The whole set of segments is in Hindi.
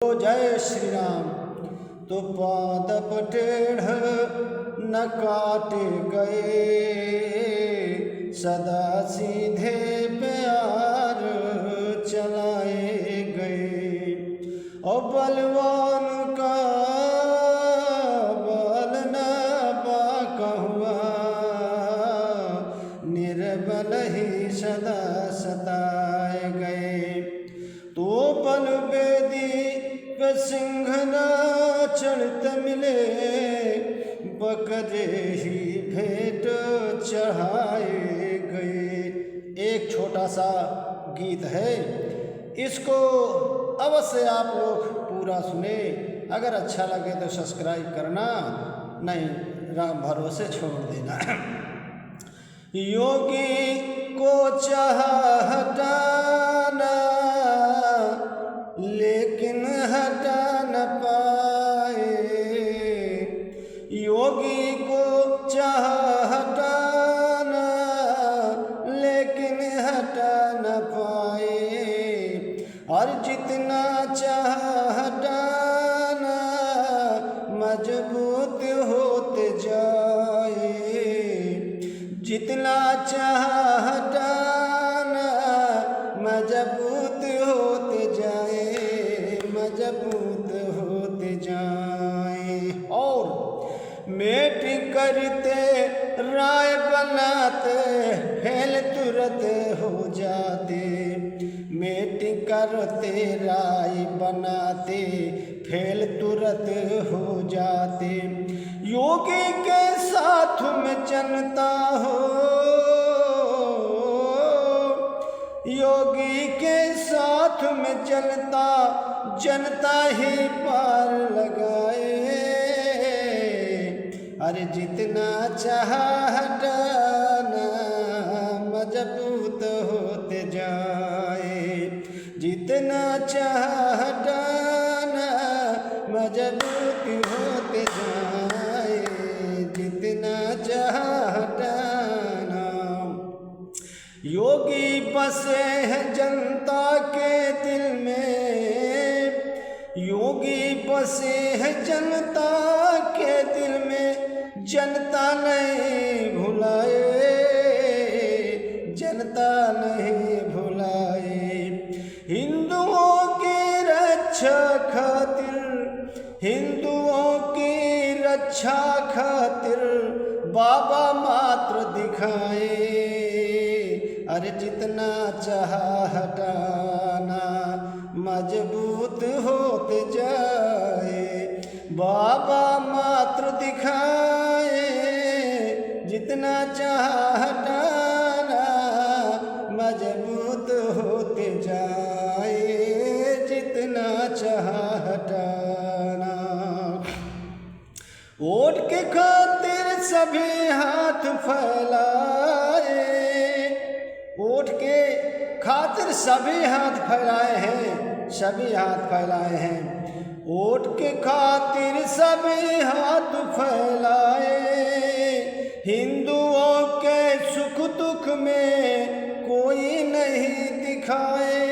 जय श्री राम। तो पादप टेढ़ न काटे गए, सदा सीधे प्यार चलाए गए। और बलवान का बल न बाका हुआ, निर्बल ही सदा सताए गए। तो बल बेदी पे सिंह न चढ़त मिले, बकरे ही भेंट चढ़ाए गए। एक छोटा सा गीत है, इसको अवश्य आप लोग पूरा सुने। अगर अच्छा लगे तो सब्सक्राइब करना, नहीं राम भरोसे छोड़ देना। योगी को चाह हटाना, लेकिन हटा न पाए। योगी को चाह हटाना, लेकिन हटा न पाए। और जितना चाह हटाना, मजबूत होते जाए। जितना चाह हटाना, मजबूत होते जाए, मजबूत होते जाए। और मेट करते राय बनाते, फेल तुरंत हो जाते। मेट करते राय बनाते, फेल तुरंत हो जाते। योगी के साथ में जनता हो, योगी के साथ में जनता, जनता ही पार लगाए। अरे जितना चाह हटाना, मजबूत होते जाए। जितना चाह हटाना, मजबूत होते जाए। जितना चाह हटाना। योगी बसे हैं जनता के दिल में, योगी बसे हैं जनता के दिल में। जनता नहीं भुलाए, जनता नहीं भुलाए। हिंदुओं की रक्षा खातिर, हिंदुओं की रक्षा खातिर, बाबा मात्र दिखाए। अरे जितना चाह हटाना, मजबूत होते जाए। बाबा मात्र दिखाए। जितना चाह हटाना, मजबूत होते जाए। जितना चाह हटाना। वोट के खातिर सभी हाथ फैलाए, वोट के खातिर सभी हाथ फैलाए हैं, सभी हाथ फैलाए हैं। वोट के खातिर सभी हाथ फैलाए। हिंदुओं के सुख दुख में कोई नहीं दिखाए।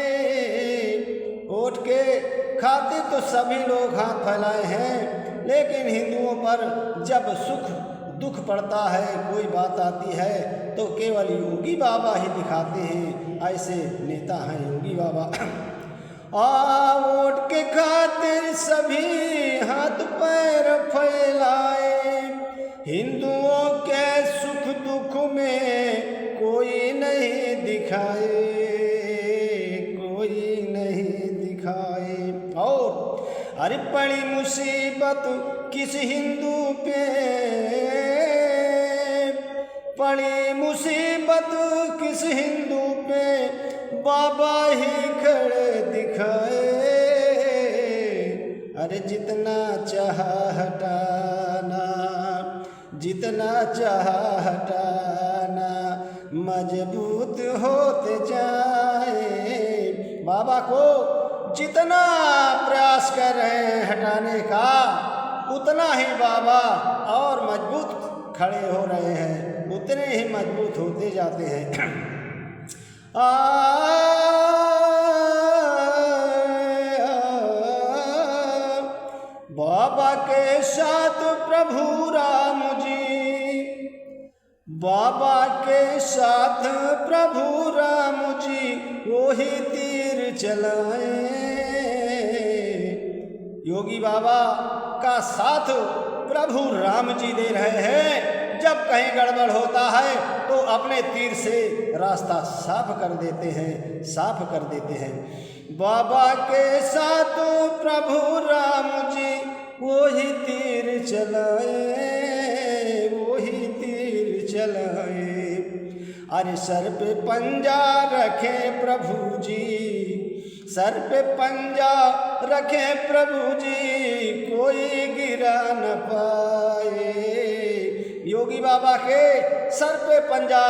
वोट के खातिर तो सभी लोग हाथ फैलाए हैं, लेकिन हिंदुओं पर जब सुख दुख पड़ता है, कोई बात आती है, तो केवल योगी बाबा ही दिखाते हैं। ऐसे नेता हैं योगी बाबा। वोट के खातिर सभी हाथ पैर फैलाए। हिंदुओं के सुख दुख में कोई नहीं दिखाए, कोई नहीं दिखाए। और अरे पड़ी मुसीबत किस हिंदू पे, पड़ी मुसीबत किस हिंदू पे, बाबा ही खड़े दिखाए। अरे जितना चाह हटाना, जितना चाह हटाना, मजबूत होते जाए। बाबा को जितना प्रयास कर रहे हैं हटाने का, उतना ही बाबा और मजबूत खड़े हो रहे हैं, उतने ही मजबूत होते जाते हैं। बाबा के साथ प्रभु राम जी, बाबा के साथ प्रभु राम जी वही तीर चलाए। योगी बाबा का साथ प्रभु राम जी दे रहे हैं। जब कहीं गड़बड़ होता है तो अपने तीर से रास्ता साफ कर देते हैं, साफ कर देते हैं। बाबा के साथ प्रभु राम जी वही तीर चलाए, वही तीर चलाए। अरे सर पे पंजा रखे प्रभु जी, सर पे पंजा रखे प्रभु जी, कोई गिरा न पाए। योगी बाबा के सर पे पंजा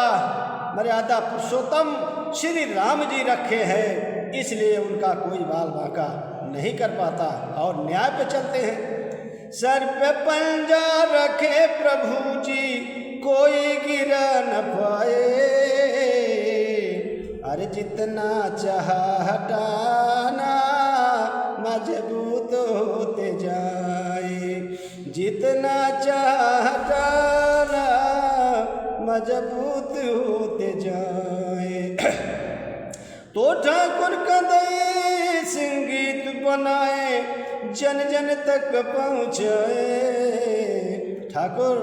मर्यादा पुरुषोत्तम श्री राम जी रखे हैं, इसलिए उनका कोई बाल बांका नहीं कर पाता और न्याय पे चलते हैं। सर पे पंजा रखे प्रभु जी, कोई गिरा न पाए। अरे जितना चाह हटाना मजबूत होते जाए, जितना चाह हटाना मजबूत होते जाए। तो ठाकुर कदई सिंह गीत बनाए, जन जन तक पहुँचाए। ठाकुर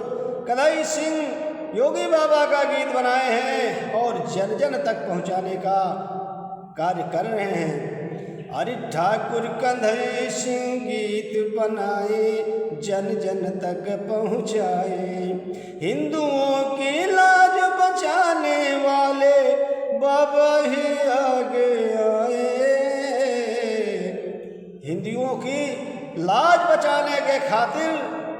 कदई सिंह योगी बाबा का गीत बनाए हैं और जन जन तक पहुँचाने का कार्य कर रहे हैं। अरे ठाकुर कदई सिंह गीत बनाए, जन जन तक पहुँचाए। हिंदुओं की लाज बचाने वाले बाबा ही आगे आए। हिंदुओं की लाज बचाने के खातिर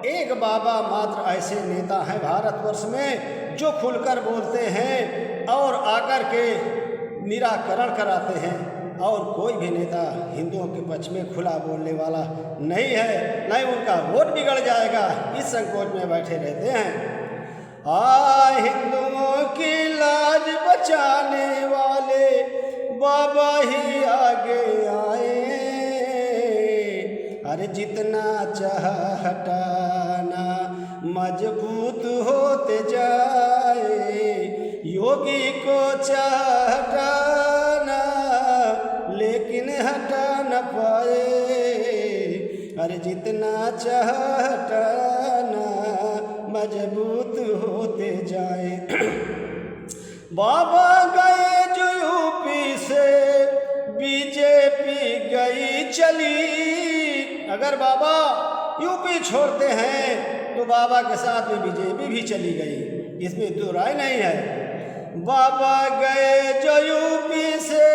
एक बाबा मात्र ऐसे नेता हैं भारतवर्ष में जो खुलकर बोलते हैं और आकर के निराकरण कराते हैं, और कोई भी नेता हिंदुओं के पक्ष में खुला बोलने वाला नहीं है। नहीं उनका वोट बिगड़ जाएगा, इस संकोच में बैठे रहते हैं। हिंदुओं की लाज बचाने वाले बाबा ही आगे आए। अरे जितना चाह हटाना मजबूत होते जाए, योगी को चाह हटाना लेकिन हटा न पाए। अरे जितना चाह हटाना मजबूत होते जाए। बाबा गए जो यूपी से बीजेपी गई चली। अगर बाबा यूपी छोड़ते हैं तो बाबा के साथ में बीजेपी भी चली गई, इसमें दो राय नहीं है। बाबा गए जो यूपी से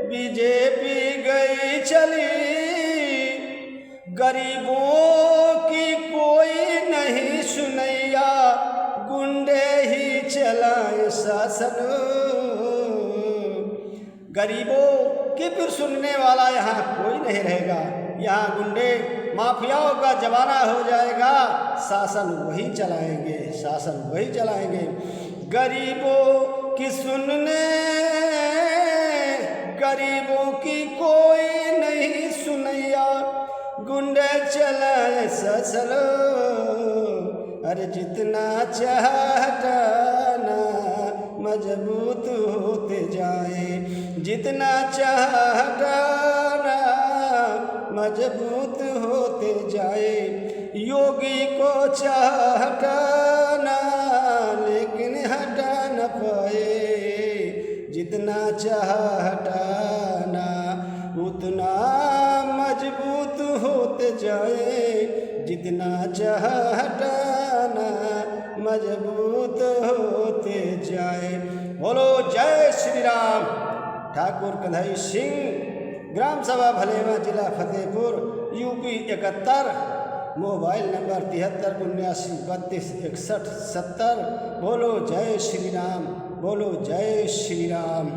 बीजेपी गई चली, गरीबों की कोई नहीं सुनैया, गुंडे ही चलाए शासन। गरीबों की फिर सुनने वाला यहाँ कोई नहीं रहेगा, यहाँ गुंडे माफियाओं का जमाना हो जाएगा, शासन वही चलाएंगे, शासन वही चलाएंगे। गरीबों की सुनने, गरीबों की कोई नहीं सुनैया, गुंडे चलाए शासन। अरे जितना चाह हटाना मजबूत होते जाए, जितना चाह हटाना मजबूत होते जाए। योगी को चाह हटाना लेकिन हटा न पाए, जितना चाह हटाना उतना मजबूत होते जाए, जितना चाह हटाना मजबूत होते जाए। बोलो जय श्री राम। ठाकुर कन्हई सिंह, ग्राम सभा भलेवा, जिला फतेहपुर, यूपी 71, मोबाइल नंबर 7379326170। बोलो जय श्री राम, बोलो जय श्री राम।